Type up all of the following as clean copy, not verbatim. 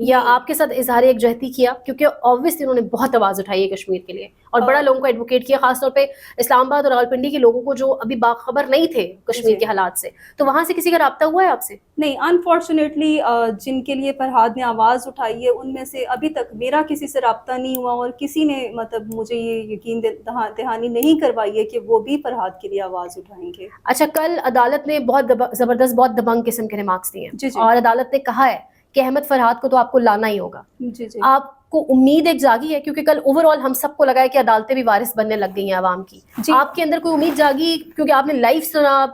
یا آپ کے ساتھ اظہار یکجہتی کیا؟ کیونکہ آبویسلی انہوں نے بہت آواز اٹھائی ہے کشمیر کے لیے اور بڑا لوگوں کو ایڈوکیٹ کیا، خاص طور پہ اسلام آباد اور راولپنڈی کے لوگوں کو جو ابھی باخبر نہیں تھے کشمیر کے حالات سے. تو وہاں سے کسی کا رابطہ ہوا ہے آپ سے؟ نہیں، انفارچونیٹلی جن کے لیے فرحاد نے آواز اٹھائی ہے ان میں سے ابھی تک میرا کسی سے رابطہ نہیں ہوا، اور کسی نے مطلب مجھے یہ یقین دہانی نہیں کروائی ہے کہ وہ بھی فرحاد کے لیے آواز اٹھائیں گے. اچھا، کل عدالت نے بہت زبردست، بہت دبنگ قسم کے ریمارکس دیے جی جی اور عدالت نے کہا ہے کہ احمد فرحاد کو تو آپ کو لانا ہی ہوگا. جی جی آپ کو امید ایک جاگی ہے؟ کیونکہ کل اوور آل ہم سب کو لگا ہے کہ عدالتیں بھی وارث بننے لگ گئی ہیں عوام کی. جی. آپ کے اندر کوئی امید جاگی کیونکہ آپ نے لائیو سنا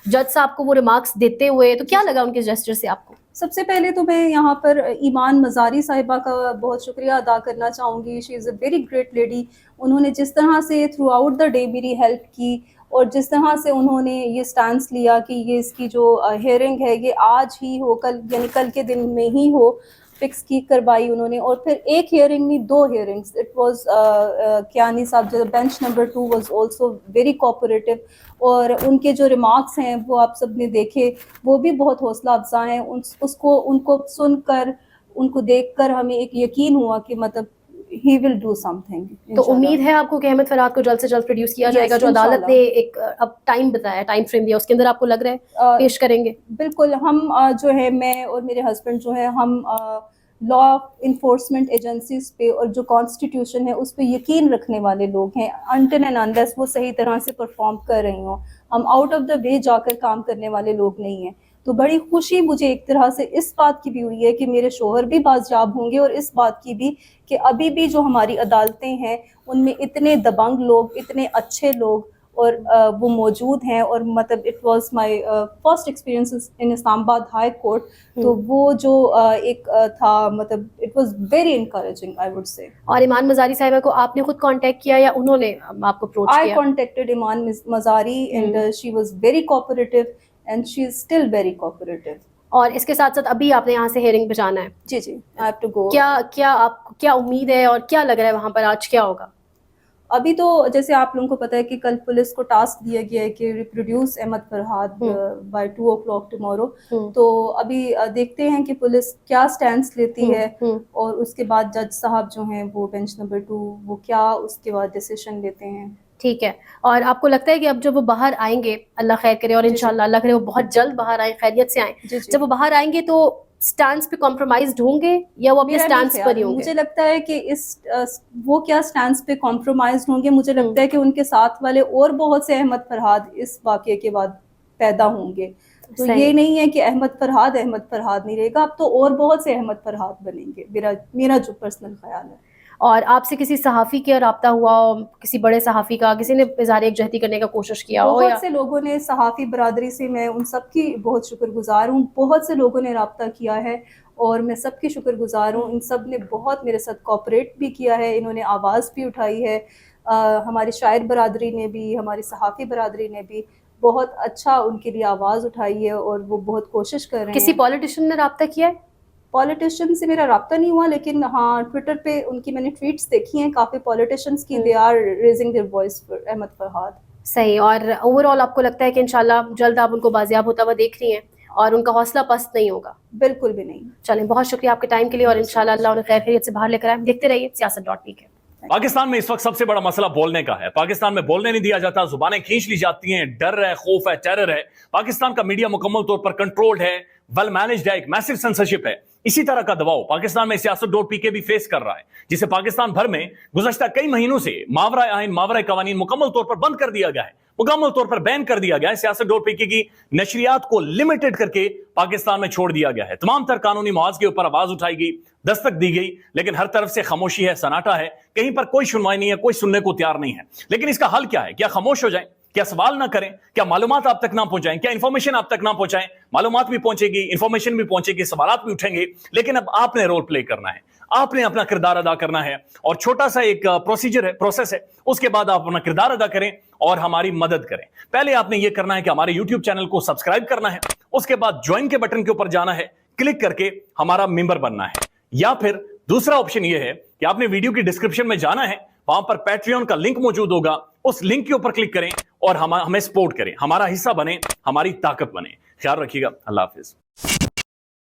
جج صاحب کو وہ ریمارکس دیتے ہوئے؟ تو کیا لگا ان کے جسچر سے آپ کو؟ سب سے پہلے تو میں یہاں پر ایمان مزاری صاحبہ کا بہت شکریہ ادا کرنا چاہوں گی. شی از اے ویری گریٹ لیڈی. انہوں نے جس طرح سے تھرو آؤٹ دا ڈے میری ہیلپ کی، اور جس طرح سے انہوں نے یہ سٹانس لیا کہ یہ اس کی جو ہیئرنگ ہے یہ آج ہی ہو، کل یعنی کل کے دن میں ہی ہو، فکس کی کروائی انہوں نے. اور پھر ایک ہیئرنگ نہیں، 2 ہیئرنگس. اٹ واز کیانی صاحب جو bench number 2 was also very cooperative, اور ان کے جو ریمارکس ہیں وہ آپ سب نے دیکھے، وہ بھی بہت حوصلہ افزا ہیں. ان کو سن کر، ان کو دیکھ کر ہمیں ایک یقین ہوا کہ مطلب ہی ول ڈو سم تھنگ. تو امید ہے آپ کو کہ احمد فرحاد کو جلد سے جلد پروڈیوس کیا جائے گا؟ جو عدالت نے ایک اب ٹائم بتایا، ٹائم فریم دیا، اس کے اندر آپ کو لگ رہا ہے پیش کریں گے؟ بالکل. ہم جو ہے، میں اور میرے ہسبینڈ جو ہے، ہم لا انفورسمنٹ ایجنسیز پہ اور جو کانسٹیٹیوشن ہے اس پہ یقین رکھنے والے لوگ ہیں. انٹل اینڈ انلیس وہ صحیح طرح سے پرفارم کر رہی ہوں، ہم آؤٹ آف دا وے جا کر کام کرنے والے لوگ نہیں ہیں. تو بڑی خوشی مجھے ایک طرح سے اس بات کی بھی ہوئی ہے کہ میرے شوہر بھی بازیاب ہوں گے، اور اس بات کی بھی کہ ابھی بھی جو ہماری عدالتیں ہیں ان میں اتنے دبنگ لوگ، اتنے اچھے لوگ اور وہ موجود ہیں. اور مطلب it was my first experience in Islamabad high court. تو وہ جو ایک تھا، مطلب it was very encouraging I would say. اور ایمان مزاری صاحبہ کو آپ نے خود کانٹیکٹ کیا یا انہوں نے آپ کو اپروچ کیا؟ I contacted ایمان مزاری and she was very cooperative and she is still very cooperative. اور اس کے ساتھ ساتھ ابھی آپ نے یہاں سے ہیئرنگ پہ جانا ہے؟ جی جی I have to go. کیا امید ہے اور کیا لگ رہا ہے وہاں پر آج کیا ہوگا؟ ابھی تو جیسے آپ لوگوں کو پتا ہے کہ کل پولیس کو ٹاسک دیا گیا ہے کہ reproduce Ahmed Farhad by 2 o'clock tomorrow. تو ابھی دیکھتے ہیں کہ پولیس کیا سٹینڈس لیتی ہے، اور اس کے بعد جج صاحب جو ہیں وہ بینچ نمبر 2 وہ کیا اس کے بعد ڈیسیشن لیتے ہیں. ٹھیک ہے. اور آپ کو لگتا ہے کہ اب جب وہ باہر آئیں گے، اللہ خیر کرے اور انشاءاللہ اللہ کرے وہ بہت جلد باہر آئیں، خیریت سے آئیں، جب وہ باہر آئیں گے تو سٹانس پہ کمپرومائزڈ ہوں گے یا وہ اپنے سٹانس پر ہی ہوں گے؟ مجھے لگتا ہے کہ وہ کیا سٹانس پہ کمپرومائزڈ ہوں گے. مجھے لگتا ہے کہ ان کے ساتھ والے اور بہت سے احمد فرحاد اس واقعے کے بعد پیدا ہوں گے. تو یہ نہیں ہے کہ احمد فرحاد نہیں رہے گا، اب تو اور بہت سے احمد فرحاد بنیں گے، میرا جو پرسنل خیال ہے. اور آپ سے کسی صحافی کا رابطہ ہوا ہو، کسی بڑے صحافی کا، کسی نے اظہار یکجہتی کرنے کا کوشش کیا ہو؟ بہت سے لوگوں نے، صحافی برادری سے میں ان سب کی بہت شکر گزار ہوں. بہت سے لوگوں نے رابطہ کیا ہے اور میں سب کی شکر گزار ہوں. ان سب نے بہت میرے ساتھ کوآپریٹ بھی کیا ہے، انہوں نے آواز بھی اٹھائی ہے. ہماری شاعر برادری نے بھی، ہماری صحافی برادری نے بھی بہت اچھا ان کے لیے آواز اٹھائی ہے، اور وہ بہت کوشش کر رہے ہیں. کسی پولیٹیشین نے رابطہ کیا ہے؟ پولیٹیشین سے میرا رابطہ نہیں ہوا، لیکن ہاں ٹویٹر پہ ان کی میں نے ٹویٹس دیکھی ہیں کافی پولیٹیشینس کی. They are raising their voice for Ahmed Farhad. صحیح. اور اوور آل آپ کو لگتا ہے کہ انشاءاللہ جلد آپ ان کو بازیاب ہوتا ہوا دیکھ رہی ہیں اور ان کا حوصلہ پست نہیں ہوگا؟ بالکل بھی نہیں. چلیں، بہت شکریہ آپ کے ٹائم کے لیے، اور انشاءاللہ اللہ انہیں خیر خیریت سے باہر لے کر آئے. دیکھتے رہیے سیاست.pk. پاکستان میں اس وقت سب سے بڑا مسئلہ بولنے کا ہے. پاکستان میں بولنے نہیں دیا جاتا، زبانیں کھینچ لی جاتی ہیں، ڈر ہے، خوف ہے، ٹیرر ہے. پاکستان کا میڈیا مکمل طور پر کنٹرولڈ ہے، ویل مینجڈ ہے، ایک میسو سینسرشپ ہے. اسی طرح کا دباؤ پاکستان میں سیاست.pk بھی فیس کر رہا ہے، جسے پاکستان بھر میں گزشتہ کئی مہینوں سے ماورائے آئین، ماورائے قوانین مکمل طور پر بند کر دیا گیا ہے، مکمل طور پر بین کر دیا گیا ہے. سیاست.pk کی نشریات کو لمیٹڈ کر کے پاکستان میں چھوڑ دیا گیا ہے. تمام تر قانونی محاذ کے اوپر آواز اٹھائی گئی، دستک دی گئی، لیکن ہر طرف سے خاموشی ہے، سناٹا ہے. کہیں پر کوئی سنوائی نہیں ہے، کوئی سننے کو تیار نہیں ہے. لیکن اس کا حل کیا ہے؟ کیا خاموش ہو جائیں؟ کیا سوال نہ کریں؟ کیا معلومات آپ تک نہ پہنچائیں؟ کیا انفارمیشن آپ تک نہ پہنچائیں؟ معلومات بھی پہنچے گی، انفارمیشن بھی پہنچے گی، سوالات بھی اٹھیں گے. لیکن اب آپ نے رول پلے کرنا ہے، آپ نے اپنا کردار ادا کرنا ہے. اور چھوٹا سا ایک پروسیس ہے، اس کے بعد آپ اپنا کردار ادا کریں اور ہماری مدد کریں. پہلے آپ نے یہ کرنا ہے کہ ہمارے یوٹیوب چینل کو سبسکرائب کرنا ہے. اس کے بعد جوائن کے بٹن کے اوپر جانا ہے، کلک کر کے ہمارا ممبر بننا ہے. یا پھر دوسرا آپشن یہ ہے کہ آپ نے ویڈیو کی ڈسکرپشن میں جانا ہے، وہاں پر پیٹریون کا لنک موجود ہوگا، اس لنک کے اوپر کلک کریں اور ہمیں سپورٹ کریں، ہمارا حصہ بنیں، ہماری طاقت بنیں. خیال رکھیے گا. اللہ حافظ.